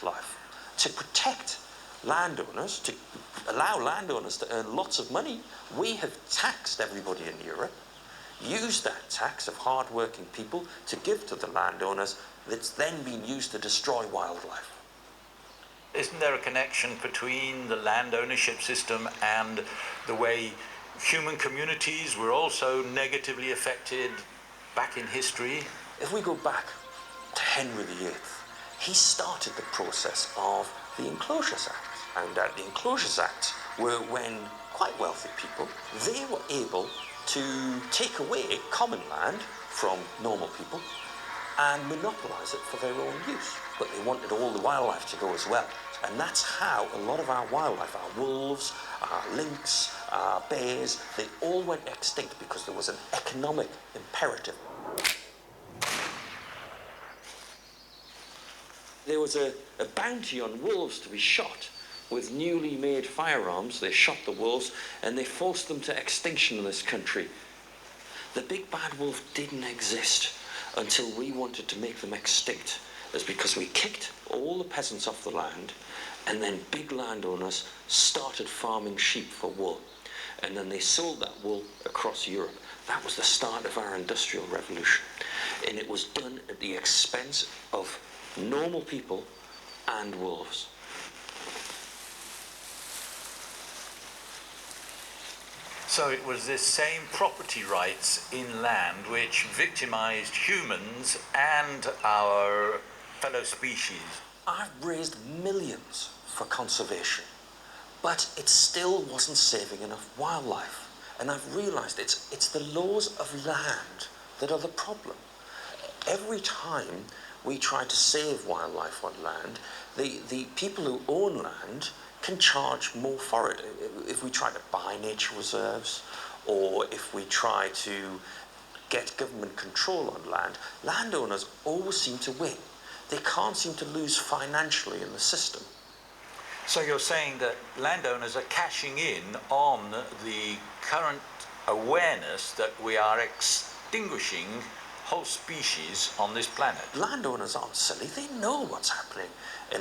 wildlife, to protect landowners, to allow landowners to earn lots of money. We have taxed everybody in Europe, used that tax of hard-working people to give to the landowners that's then been used to destroy wildlife. Isn't there a connection between the land ownership system and the way human communities were also negatively affected back in history? If we go back to Henry VIII, he started the process of the Enclosures Act. And the Enclosures Act were when quite wealthy people, they were able to take away common land from normal people and monopolise it for their own use. But they wanted all the wildlife to go as well. And that's how a lot of our wildlife, our wolves, our lynx, our bears, they all went extinct because there was an economic imperative. There was a bounty on wolves to be shot. With newly made firearms, they shot the wolves and they forced them to extinction in this country. The big bad wolf didn't exist until we wanted to make them extinct. It's because we kicked all the peasants off the land, and then big landowners started farming sheep for wool. And then they sold that wool across Europe. That was the start of our industrial revolution. And it was done at the expense of normal people and wolves. So it was this same property rights in land which victimized humans and our fellow species. I've raised millions for conservation, but it still wasn't saving enough wildlife. And I've realized it's the laws of land that are the problem. Every time we try to save wildlife on land, the people who own land can charge more for it. If we try to buy nature reserves, or if we try to get government control on land, landowners always seem to win. They can't seem to lose financially in the system. So you're saying that landowners are cashing in on the current awareness that we are extinguishing whole species on this planet? Landowners aren't silly. They know what's happening in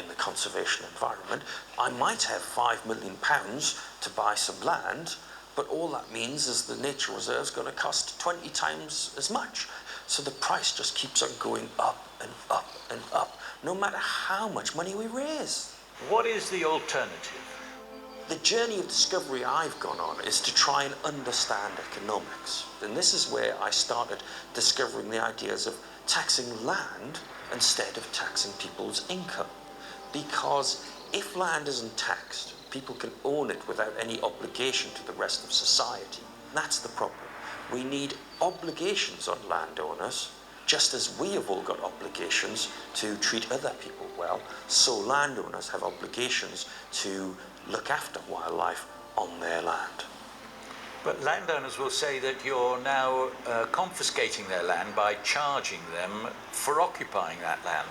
the conservation environment. I might have £5 million to buy some land, but all that means is the nature reserve is going to cost 20 times as much. So the price just keeps on going up and up and up, no matter how much money we raise. What is the alternative? The journey of discovery I've gone on is to try and understand economics. And this is where I started discovering the ideas of taxing land instead of taxing people's income. Because if land isn't taxed, people can own it without any obligation to the rest of society. That's the problem. We need obligations on landowners, just as we have all got obligations to treat other people well, so landowners have obligations to look after wildlife on their land. But landowners will say that you're now confiscating their land by charging them for occupying that land.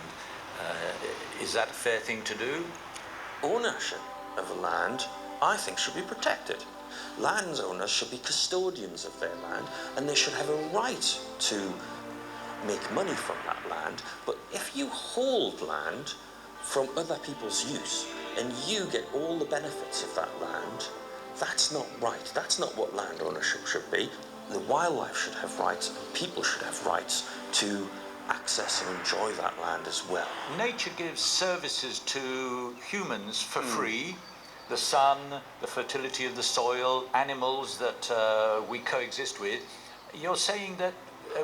Is that a fair thing to do? Ownership of a land, I think, should be protected. Landowners should be custodians of their land, and they should have a right to make money from that land. But if you hold land from other people's use and you get all the benefits of that land, that's not right. That's not what land ownership should be. The wildlife should have rights, and people should have rights to access and enjoy that land as well. Nature gives services to humans for free. The sun, the fertility of the soil, animals that we coexist with. You're saying that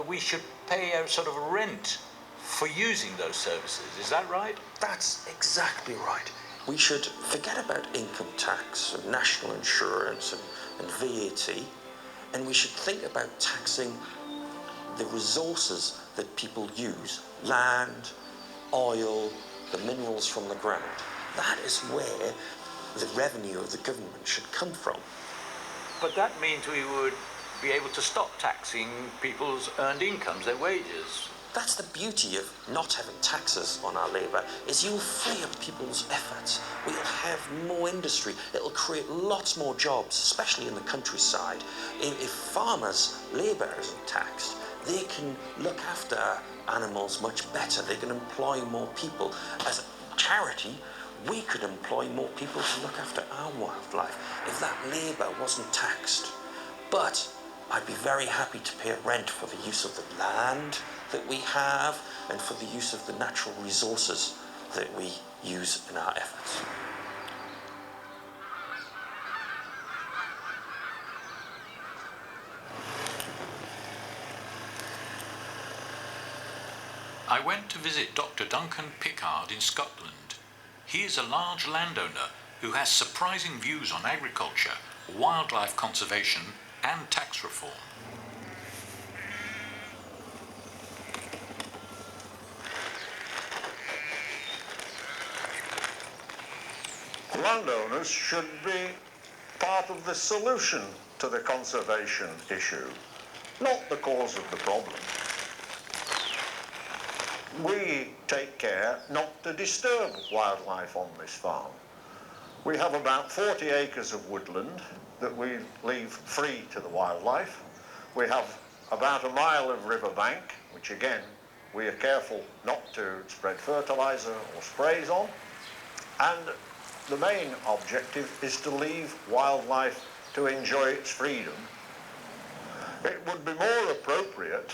we should pay a sort of rent for using those services. Is that right? That's exactly right. We should forget about income tax and national insurance and VAT, and we should think about taxing the resources that people use, land, oil, the minerals from the ground. That is where the revenue of the government should come from. But that means we would be able to stop taxing people's earned incomes, their wages. That's the beauty of not having taxes on our labour, is you'll free up people's efforts. We'll have more industry. It'll create lots more jobs, especially in the countryside. If farmers' labour isn't taxed, they can look after animals much better. They can employ more people. As a parity, we could employ more people to look after our wildlife if that labour wasn't taxed. But I'd be very happy to pay rent for the use of the land that we have and for the use of the natural resources that we use in our efforts. I went to visit Dr. Duncan Pickard in Scotland. He is a large landowner who has surprising views on agriculture, wildlife conservation and tax reform. Landowners should be part of the solution to the conservation issue, not the cause of the problem. We take care not to disturb wildlife on this farm. We have about 40 acres of woodland that we leave free to the wildlife. We have about a mile of riverbank, which again, we are careful not to spread fertiliser or sprays on. And the main objective is to leave wildlife to enjoy its freedom. It would be more appropriate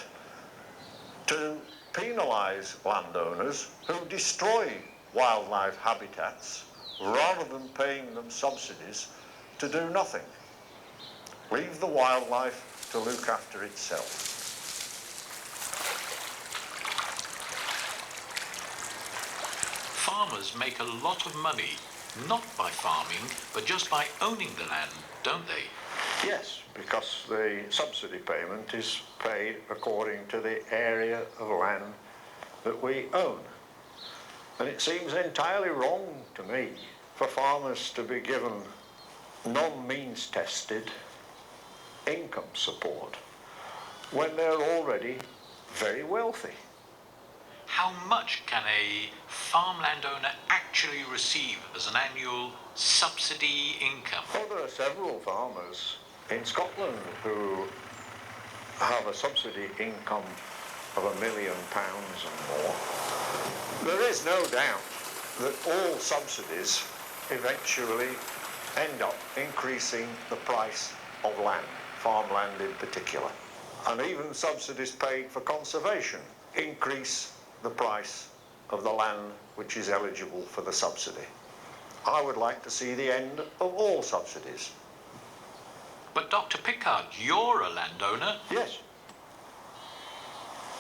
to penalise landowners who destroy wildlife habitats rather than paying them subsidies to do nothing. Leave the wildlife to look after itself. Farmers make a lot of money, not by farming, but just by owning the land, don't they? Yes, because the subsidy payment is paid according to the area of land that we own. And it seems entirely wrong to me for farmers to be given non-means tested income support when they're already very wealthy. How much can a farm landowner actually receive as an annual subsidy income? Well, there are several farmers in Scotland who have a subsidy income of £1 million and more. There is no doubt that all subsidies eventually end up increasing the price of land, farmland in particular. And even subsidies paid for conservation increase the price of the land which is eligible for the subsidy. I would like to see the end of all subsidies. But Dr. Pickard, you're a landowner. Yes.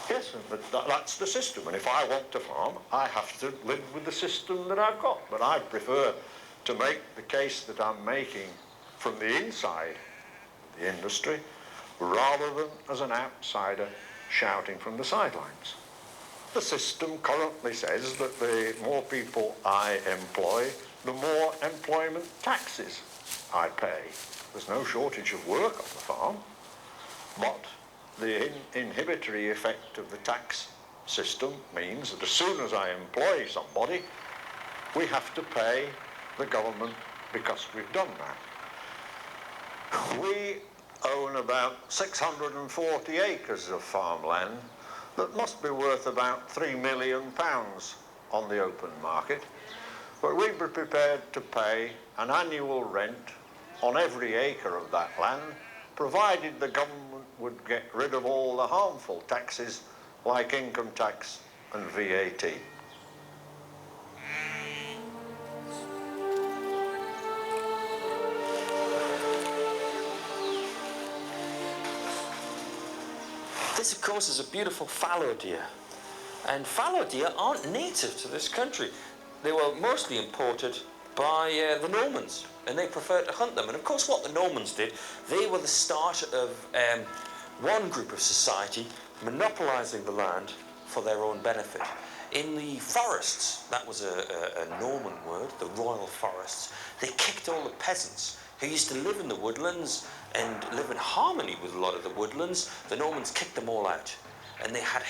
Yes, but that's the system. And if I want to farm, I have to live with the system that I've got. But I prefer to make the case that I'm making from the inside of the industry rather than as an outsider shouting from the sidelines. The system currently says that the more people I employ, the more employment taxes I pay. There's no shortage of work on the farm, but the inhibitory effect of the tax system means that as soon as I employ somebody, we have to pay the government because we've done that. We own about 640 acres of farmland that must be worth about £3 million on the open market, but we'd be prepared to pay an annual rent on every acre of that land, provided the government would get rid of all the harmful taxes like income tax and VAT. This, of course, is a beautiful fallow deer. And fallow deer aren't native to this country. They were mostly imported by the Normans, and they preferred to hunt them. And of course, what the Normans did, they were the start of one group of society monopolising the land for their own benefit. In the forests, that was a Norman word, the royal forests, they kicked all the peasants who used to live in the woodlands and live in harmony with a lot of the woodlands. The Normans kicked them all out, and they had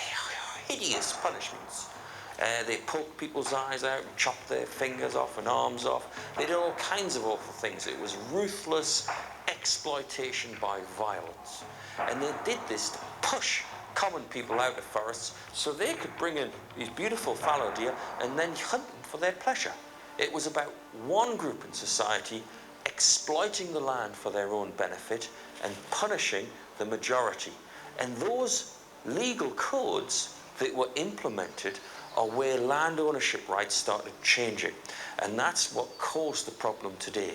hideous punishments. They poked people's eyes out, and chopped their fingers off and arms off. They did all kinds of awful things. It was ruthless exploitation by violence. And they did this to push common people out of forests so they could bring in these beautiful fallow deer and then hunt them for their pleasure. It was about one group in society exploiting the land for their own benefit and punishing the majority. And those legal codes that were implemented are where land ownership rights started changing. And that's what caused the problem today.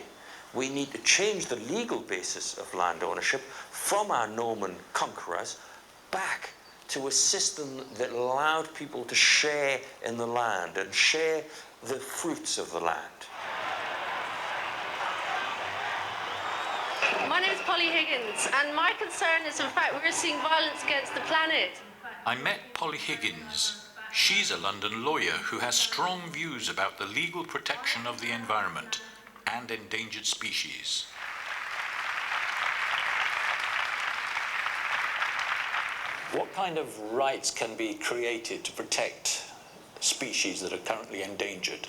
We need to change the legal basis of land ownership from our Norman conquerors back to a system that allowed people to share in the land and share the fruits of the land. My name is Polly Higgins, and my concern is, in fact, we're seeing violence against the planet. I met Polly Higgins. She's a London lawyer who has strong views about the legal protection of the environment and endangered species. What kind of rights can be created to protect species that are currently endangered?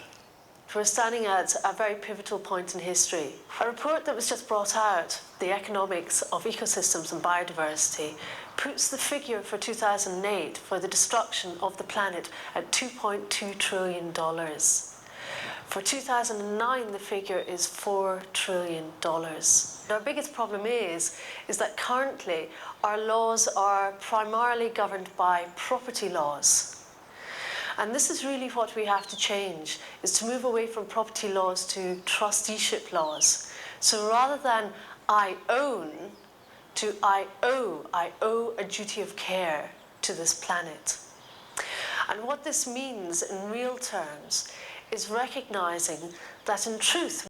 We're standing at a very pivotal point in history. A report that was just brought out, The Economics of Ecosystems and Biodiversity, puts the figure for 2008 for the destruction of the planet at $2.2 trillion. For 2009, the figure is $4 trillion. Our biggest problem is that currently our laws are primarily governed by property laws. And this is really what we have to change, is to move away from property laws to trusteeship laws. So rather than I own, to I owe a duty of care to this planet. And what this means in real terms is recognizing that in truth,